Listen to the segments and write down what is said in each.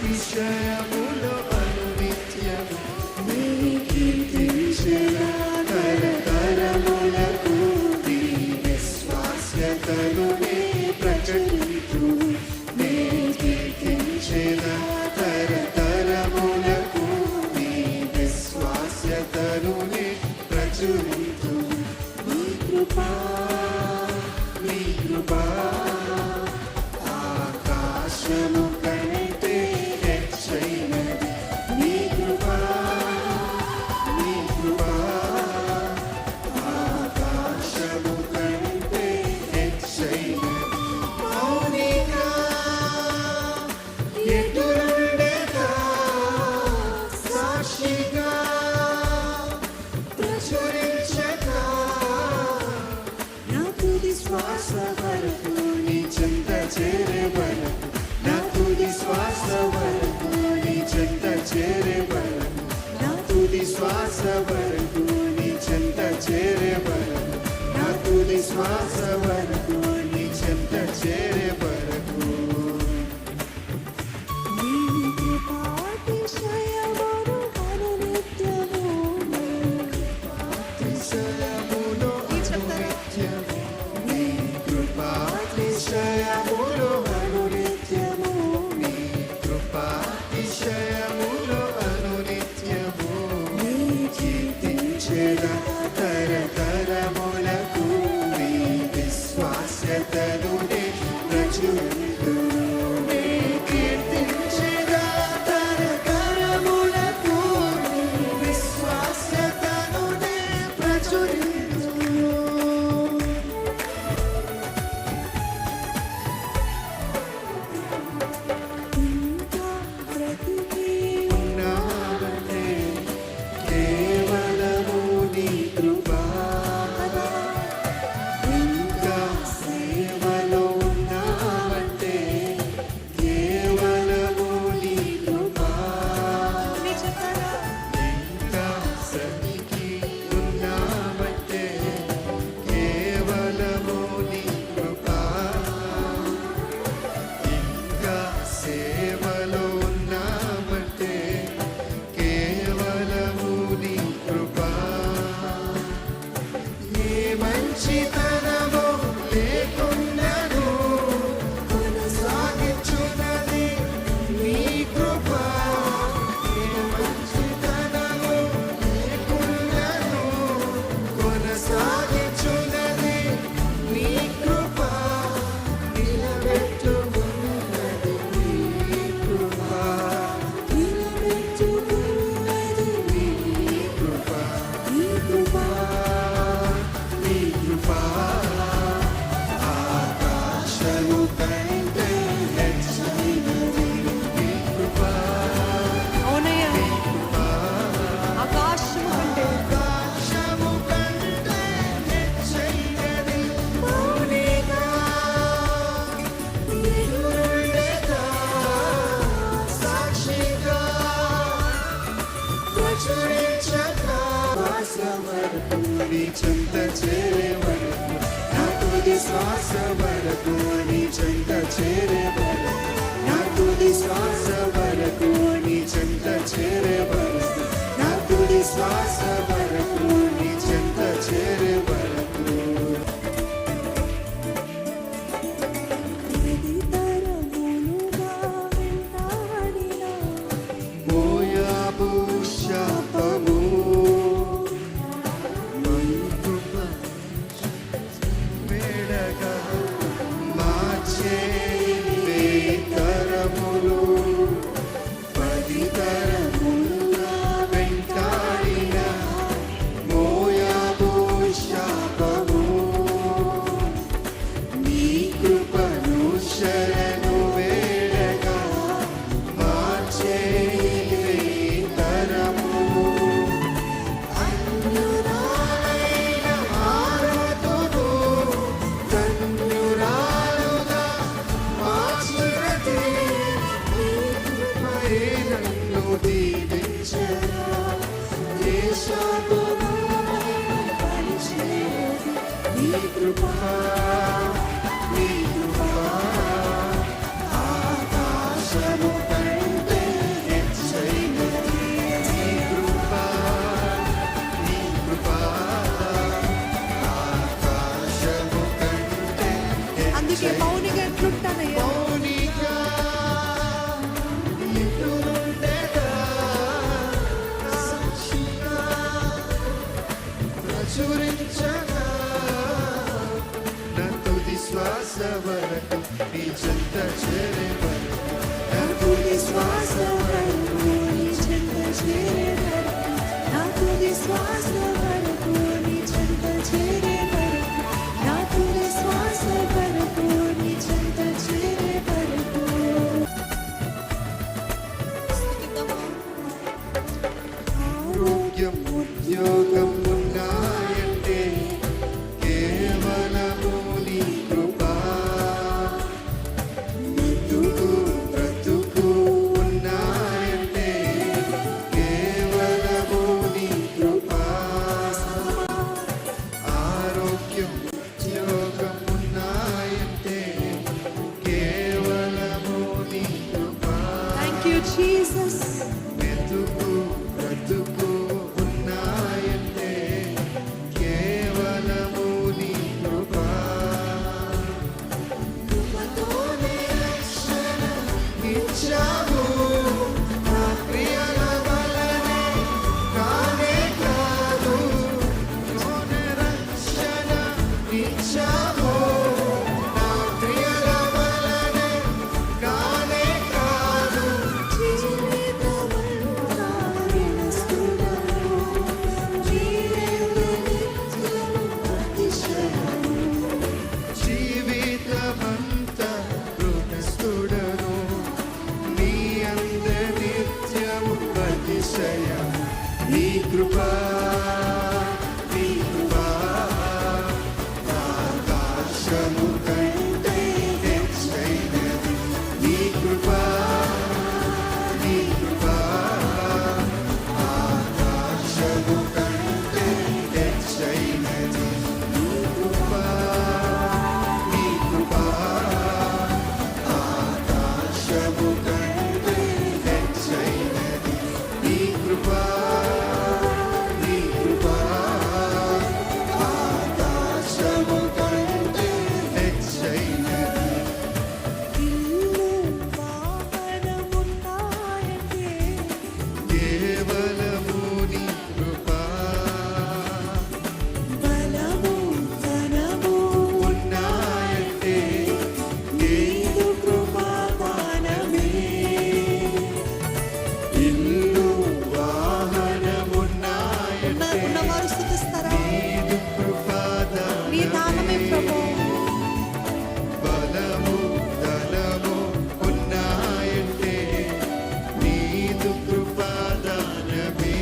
అతిశయములు అనునిత్యము నీ కీర్తించెదా తరతరములకు నీ విశ్వాస్యతను నే ప్రకటింతు నీ కీర్తించెదా తరతరములకు నీ విశ్వాస్యతను నే ప్రచురింతు నీ కృపా ఆకాశము కంటే హెచ్చైనది నీ కృపా ఆకాశము కంటే హెచ్చైనది మౌనిగా ఎదురుండగా సాక్షిగా ప్రచురించగా నా తుది శ్వాస వరకు నీ చెంత చేరే వరకు నా తుది శ్వాస వరకు నీ చెంత చేరే వరకు నా తుది శ్వాస వరకు నీ చెంత చేరే వరకు నా తుది శ్వాస వరకు నీ చెంత చేరే వరకు తరతరములకు నీ విశ్వాస్యతను నే ప్రచురింతు నీ కీర్తించెదా తరతరములకు నీ విశ్వాస్యతను నే ప్రచురింతు ఉన్నావంటే కేవలము నీ కృపా ఇంకా సేవలో ఉన్నావంటే కేవలము నీ కృపా ఇంకా సరికి ఉన్నావంటే కేవలము నీ కృపా ఇంకా సేవలో ఉన్నావంటే కేవలము నీ కృపా ఏ మంచితనమో లేకున్నను కొనసాగించున్నది నీ కృపా ఏ మంచితనమో లేకున్నను కొనసాగించున్నది నీ కృపా నిలబెట్టుకున్నది నీ కృపా నిలబెట్టుకున్నది నీ కృపా నీ కృపా నీ కృపా ఆకాశము కంటే హెచ్చైనది నీ కృపా అవునయ్యా నీ కృపా ఆకాశము కంటే ఆకాశము కంటే హెచ్చైనది మౌనిగా ఎదురుండగా సాక్షిగా ప్రచురించగా శ్వాస వరకు నీ చెంత చేరే వరకు నా తుది శ్వాస వరకు నీ చెంత చేరే వరకు నా తుది శ్వాస వరకు నీ చెంత చేరే వరకు నా తుది శ్వాస వరకు నీ చెంత చేరే వరకు మోయాబు శాపము మంకుప వేడగా మార్చే మౌనిగా ఎట్లుంటానయ్యా మౌనిగా ఇట్లుండేదా సాక్షిగా ప్రచురించగా నా తుది శ్వాస వరకు నీ చెంత చేరే వరకు నా తుది శ్వాస వరకు నీ చెంత చేరే వరకు నా తుది శ్వాస వరకు నీ చెంత చేరే వరకు నా తుది శ్వాస వరకు నీ చెంత చేరే వరకు ఆరోగ్యం ఉద్యోగం ఉన్నాయంటే కేవలము నీ కృపా బ్రతుకు ఉన్నాయంటే కేవలము నీ కృపా ఆరోగ్యం ఉద్యోగం ఉన్నాయంటే కేవలము నీ కృపా థ్యాంక్ యూ జీసస్ బ్రతుకు ఉన్నాయంటే కేవలము నీ కృపా కృపతోనే రక్షణ ఇచ్చావు నా క్రియల వలనే కానే కాదు కృపతోనే రక్షణ ఇచ్చావు నా క్రియల వలనే కానే కాదు జీవితమంతా రుణస్థుడను నీ అంద నిత్యము అతిశయము నీ కృపా నీ కృపా ఆకాశము కంటే హెచ్చైనది నీ కృపా నీ కృపా ఆకాశము కంటే హెచ్చైనది నీ కృపా నీ కృపా ఆకాశము కంటే హెచ్చైనది నీ కృపా నీ కృపా ఆకాశము కంటే హెచ్చైనది ఇల్లు వాహనమున్నాయంటే కేవలము నీ కృపా బలము ధనము ఉన్నాయంటే నీదు కృపాదానమే ఇల్లు వాహనమున్నాయంటే ఉన్నవారు స్తుతిస్తారా నీదు నీ కృపాదానమే నామమే ప్రభు బలము ధనము ఉన్నాయంటే నీదు కృపాదానమే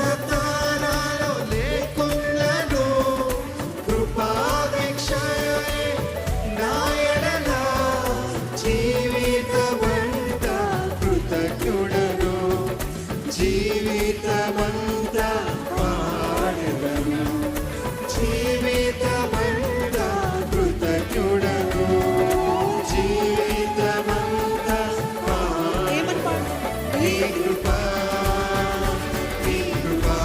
కృపాదానాలు లేకున్నను కృపాభిక్షయే నా ఎడల జీవితమంతా కృతజ్ఞుడను జీవితమంతా పాడెదను జీవితమంతా కృతజ్ఞుడను జీవితమంతా ఏమని పాడు నీ కృపా నీ కృపా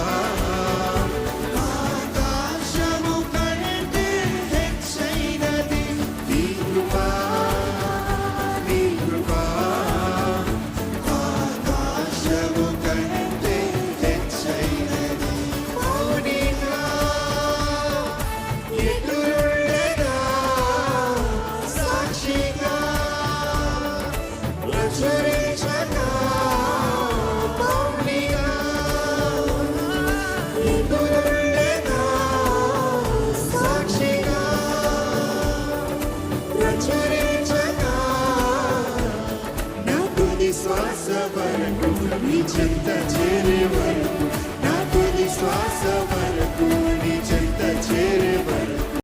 ఆకాశము కంటే హెచ్చైనది నీ కృపా నీ కృపా ఆకాశము కంటే హెచ్చైనది మౌనిగా ఎదురుండెదా సాక్షిగా ప్రచురించగా మౌనిగా ఎదురుండెదా సాక్షిగా ప్రచురించగా నా తుది శ్వాస వరకు నీ చెంత